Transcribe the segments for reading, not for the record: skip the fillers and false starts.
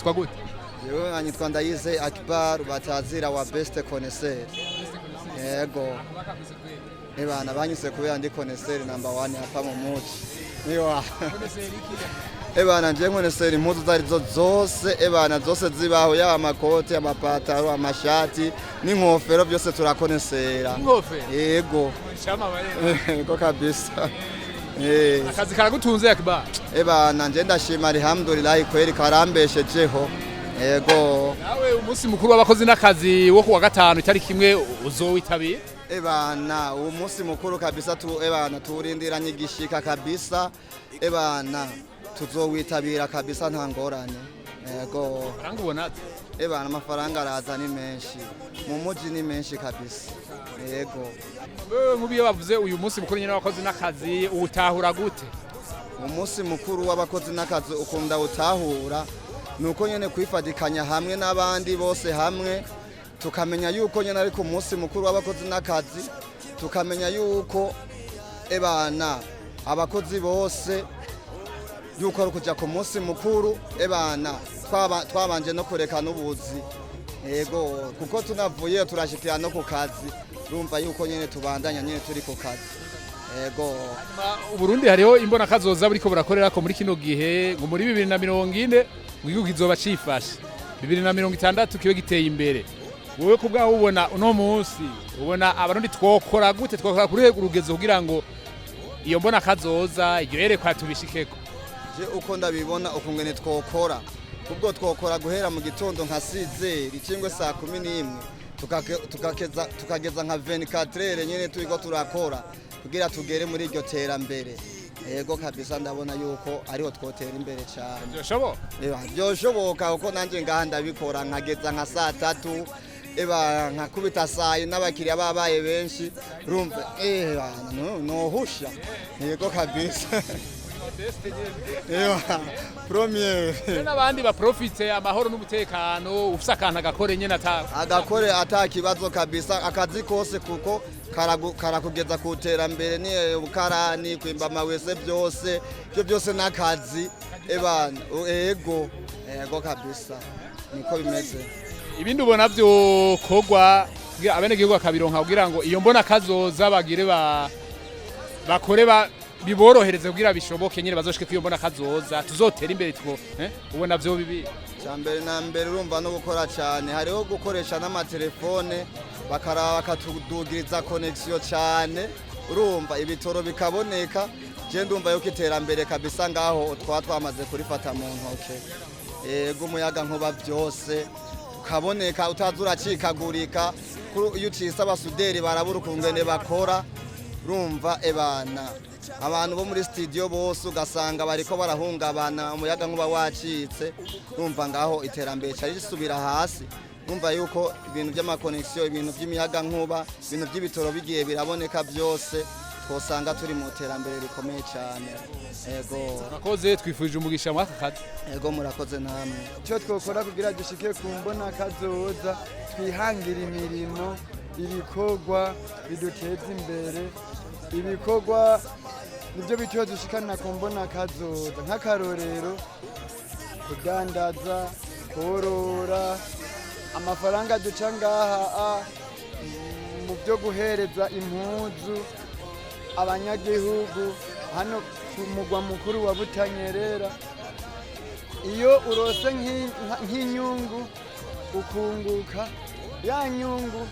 witwa gute? Yewe anyitwa Ndayize Akbar batazira wa best connaisseur. Yego. Ebana banyise kubera ndi connaisseur number 1 hapa mu muci. Niwa. Ebana nje connaisseur impuzu zarizo zose ebana zose zibaho yaba amakoti amapataro amashati n'inkofero byose turakonessera. Inkofero? Yego. Shama barera. Yego kabisa. Akazi karagutunze Akbar? Ebana nje ndashima alhamdulillah kweri karambeshejeho. Yego. Nawe umunsi mukuru w'abakozi n'akazi wo kuwa gatanu itari kimwe uzowitabira? Ebana umunsi mukuru kabisa ebana turindiranye igishika kabisa ebana tuzowitabira kabisa nta ngorane. Yego. Faranga ubona? Ebana amafaranga araza ni menshi mu muji ni menshi kabisa. Yego. Mubiye bavuze uyu munsi mukuru nyene w'abakozi n'akazi utahura gute? Umunsi mukuru w'abakozi n'akazi ukunda utahura nuko nyene kwifadikanya hamwe n'abandi bose hamwe tukamenya yuko nyene ari ku munsi mukuru w'abakozi n'akazi tukamenya yuko ebana abakozi bose yuko ari kuja ku munsi mukuru ebana twabanje no kureka n'ubuzi. Yego kuko tunavuye turashikira no ku kazi urumva yuko nyene tubandanya nyene turi ku kazi. Yego. Uburundi hariho imbona kazoza buriko burakorera ko muri kino gihe ngo muri 2040 igihugu kizoba cifashe 2060 kibe giteye imbere. Wowe kubwaho ubona uno munsi ubona abarundi twokora gute twokora kuri urugezo kugira ngo iyo mbona kazoza iryo yerekwa tubishikeko? Je uko ndabibona ukungene twokora kubwo twokora guhera mu gitondo nka 6 icingwe saa 11 tukageza nka 24 nyene turiko turakora kugira tugere muri iryo terambere. Yego kabisa ndabona yuko ariho twotera imbere cyane. Byoshoboka? Byoshoboka uko nanje ngaha ndabikora nkageza nka saa 3 eba nkakubita saa n'abakiriya babaye benshi urumva nohusha. Yego kabisa. Premier. N'abandi baprofite amahoro n'umutekano ufisa akantu agakore nyene agakore atakibazo kabisa akazi kose kuko karakugeza kuterambere ni ukarani kwimba amawese byose byo byose nakazi ebana. Yego kabisa niko bimeze. Ibindi ubona byo kogwa abenegihugu akabironka kugira ngo iyo mbona kazoza bagire bakore biborohereze kugira bishoboke nyine bazoshike kwiyo mbona kazoza tuzotera imbere ubona byo bibi cyambere na mbere urumva no gukora cyane hariho gukoresha n'amatelefone bakatudugiriza connection cyane urumva ibitoro bikaboneka je ndumva yuko iterambere kabisa ngaho twamaze kurifata mu ntoke. Yego umuyaga nkuba byose ukaboneka utazura cikagurika iyo ucisa abasuderi barabura ukungene bakora urumva ebana abantu bo muri studio bose ugasanga bariko barahungabana umuyaga nkuba wacitse urumva ngaho iterambere cyari risubira hasi urumva yuko ibintu by'amakonnection ibintu by'imiyaga nkuba ibintu by'ibitoro bigiye biraboneka byose twosanga turi mu terambere rikomeye cyane. Yego murakoze twifuje umugisha mwaka kazi. Yego murakoze namwe. Cyo twokora kugira dushike ku mbona kazoza twihangira imirimo ibikorwa biduteza imbere ibikorwa nibyo bityo dushikana ku mbona kazoza nk'akarorero kudandaza korora amafaranga duca ngaha mu byo guhereza impuzu abanyagihugu hano ku mugwa mukuru wa Butanyerera. Iyo urose nk'inyungu ukunguka ya nyungu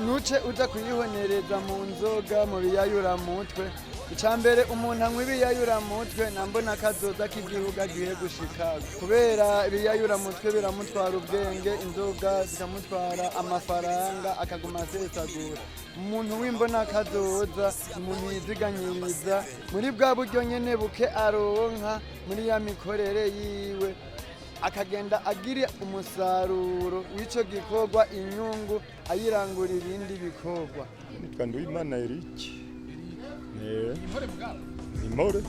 nuce uza kuyihonereza mu nzoga mu biyayura mutwe. Icambere umuntu anywa ibiyayura mutwe nambona kazoza k'igihugu agiye gushika kubera ibiyayura mutwe biramutwara ubwenge inzoga zikamutwara amafaranga akaguma asesagura. Umuntu w'imbona kazoza umuntu yiziganyiriza muri bwa buryo nyene buke aronka muri ya mikorere yiwe akagenda agira umusaruro w'ico gikorwa inyungu ayirangura ibindi bikorwa. Kandi Imana Eric Imore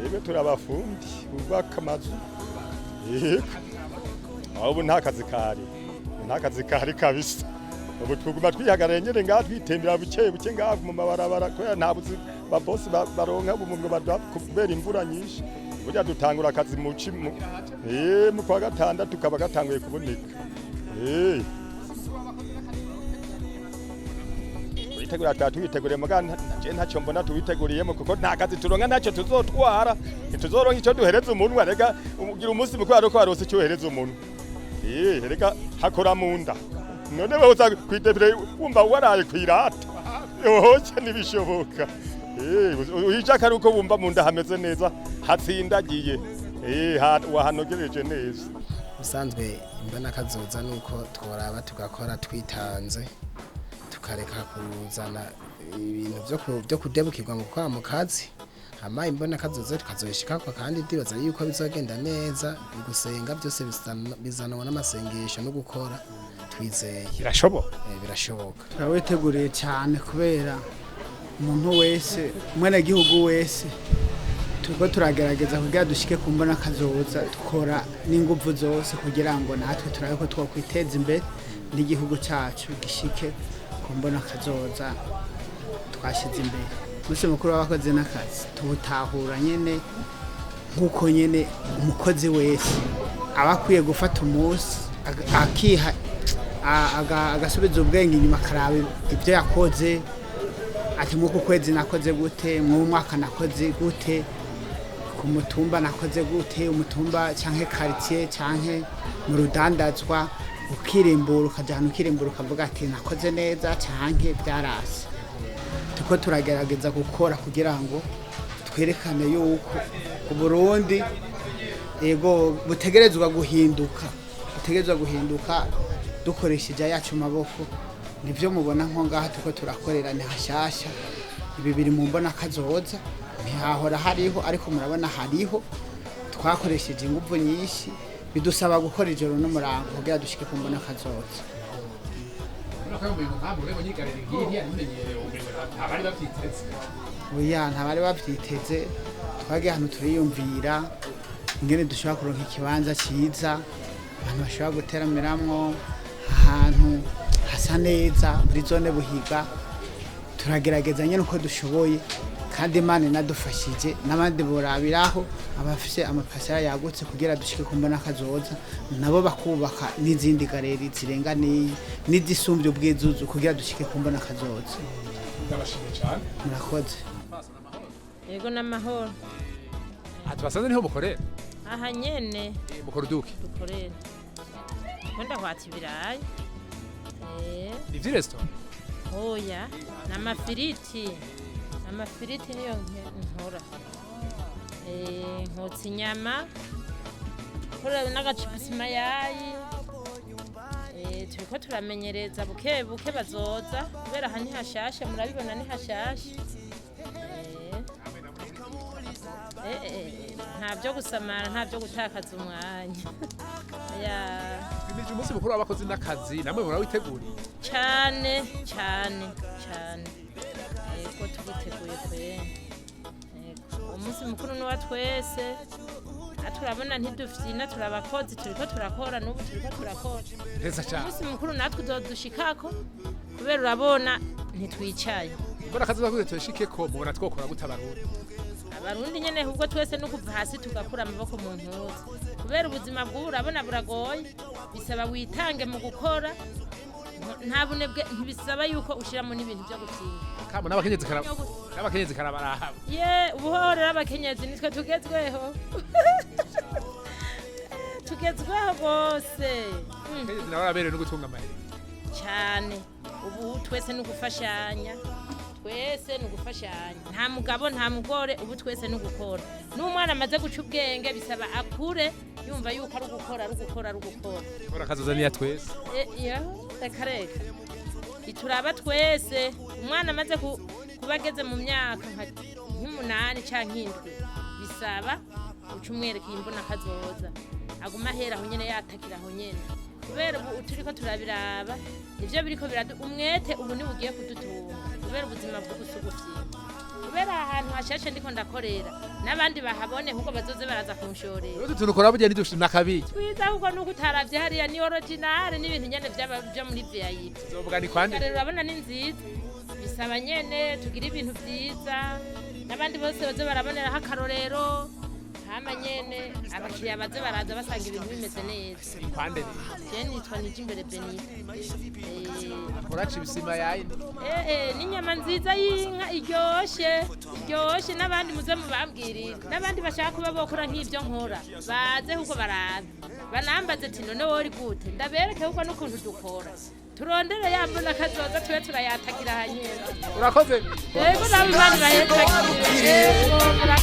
yego turabafundi ubaka amazu abo nta kazi kari kabisa ubu twuguma twihagaranye nyene ngaha twitembera buke ngaha mu mabarabara ko nta buzi babosi baronka mu ngo kubera imvura nyinshi burya dutangura akazi mu kwa gatandatu tukaba gatanguye kuboneka. Twiteguriye mugana je ntacyo mbona tuwiteguriyemo kuko nta kazi turonka ntacyo tuzotwara ntituzoronka icyo duhereza umuntu arega ugira umunsi mukuru ariko arose icyo hereza umuntu rega hakora munda none baza kwitebire wumva waraye kwirata yohoce nibishoboka uyishaka ruko wumva munda hameze neza hatsindagiye wahanogereje neza usanzwe mbona kazoza nuko tworaba tugakora twitanze tukareka kuzana ibintu byo kudebukirwa ngo kwa mu kazi hama imbona kazoza tukazoshikako kandi ndibaza yuko bizogenda neza gusenga byose bizanwa n'amasengesho no gukora twizeye birashoboka turawiteguriye cyane kubera umuntu wese umwenegihugu wese turiko turagerageza kugira dushike ku mbona kazoza dukora n'ingufu zose kugira ngo natwe turabe ko twokwiteza imbere n'igihugu cyacu gishike kumbona kazoza twashize imbere musi mukuru w'abakozi n'akazi tubutahura nyene nkuko nyene umukozi wese abakwiye gufata umunsi akiha agasubiza ubwenge inyuma karaba ibyo yakoze ati muko kwezi nakoze gute mu mwaka nakoze gute ku mutumba nakoze gute umutumba canke quartier canke mu rudandazwa ukirimbura ukajana ukirimbura ukavuga ati nakoze neza canke byarase tuko turagerageza gukora kugira ngo twerekane yuko ku Burundi ego butegerezwa guhinduka dukoresheje yacu maboko nivyo mubona nko ngaha tuko turakorera ni hashasha ibi biri mu mbona kazoza ntihahora hariho ariko murabona hariho twakoresheje ingufu nyinshi bidusaba gukora ijoro n'umurango kugira dushike ku mbona kazoza ntabari bavyiteze twagiye hano turiyumvira ingene dushobora kuronka ikibanza ciza abantu bashobora guteramiramwo ahantu hasa neza muri zone Buhiga turagerageza nyene uko dushoboye kandi Imana inadufashije n'abandi borabiraho abafise amapasara yagutse kugira dushike ku mbona kazoza nabo bakubaka n'izindi galeri zirenganiye n'izisumbye ubwizuzu kugira dushike ku mbona kazoza. Ndabashimye cyane murakoze. Yego n'amahoro basanze niho mukorera aha nyene mukora duke dukorera wenda kwati ibirayi ni vya restaurant oya n'amafiriti niyo nkora nkotsa inyama kora n'agacipisi mayayi turiko turamenyereza buke bazoza kubera aha ntihashashe murabibona ntihashashe ntabyo gusamara ntabyo gutakaza umwanya twimije umunsi mukuru w'abakozi n'akazi namwe murawiteguriye cyane ko tubiteguye kwene umunsi mukuru ni wa twese turabona ntidufyina turabakozi turiko turakora n'ubu turiko turakora neza cyane umunsi mukuru natwe uzodushikako kubera urabona ntitwicaye mbona akazi bakuze tuyashikeko mubona twokora gutabarundi abarundi nyene ahubwo twese no kuva hasi tugakura amaboko mu ntuzi kubera ubuzima bw'ubu urabona buragoye bisaba witange mu gukora nta bunebwe ntibisaba yuko ushiramo n'ibintu byo gutsinda kamo n'abakenyezi karabaraha ubuhorera abakenyezi nitwe tugezweho bose abakenyezi nabo baraberewe no gutunga amahera cyane ubu twese no gufashanya nta mugabo nta mugore ubu twese no gukora n'umwana amaze guca ubwenge bisaba akure yumva yuko ari ugukora akazoza niya twese reka ituraba twese umwana amaze kuba ageze mu myaka nk'umunani canke indwi bisaba uca umwereka imbona kazoza aguma ahera aho nyene yatakira aho nyene kubera ubu turiko turabiraba nivyo biriko umwete ubu ni bugiye kudutunga kubera ubuzima bw'ubusugufyi kubera ahantu hashashe ndiko ndakorera n'abandi bahabone ahubwo bazoze baraza kunshorera rero tunukora bugenda dushina kabiki twiza ahubwo nuko utaravye hariya ni original n'ibintu nyene byo muri VIP zovuga ni kwande rero urabona ni nziza bisaba nyene tugira ibintu vyiza n'abandi bose baze baraboneraho akarorero hama nyene abakiriya baze baraza basanga ibintu bimeze neza. Kwande Je nitwa Nijimbere Benita. uraca ibisima yayi. N'inyama nziza y'inka iryoshe n'abandi muze mubambwirire n'abandi bashaka kuba bokora nk'ibyo nkora baze huko baraza banambaze ati none wowe uri gute ndabereke huko n'ukuntu dukora turondere yambona kazoza tube turayatagira hanyera. Urakoze. Yego nawe Imana irahetagira.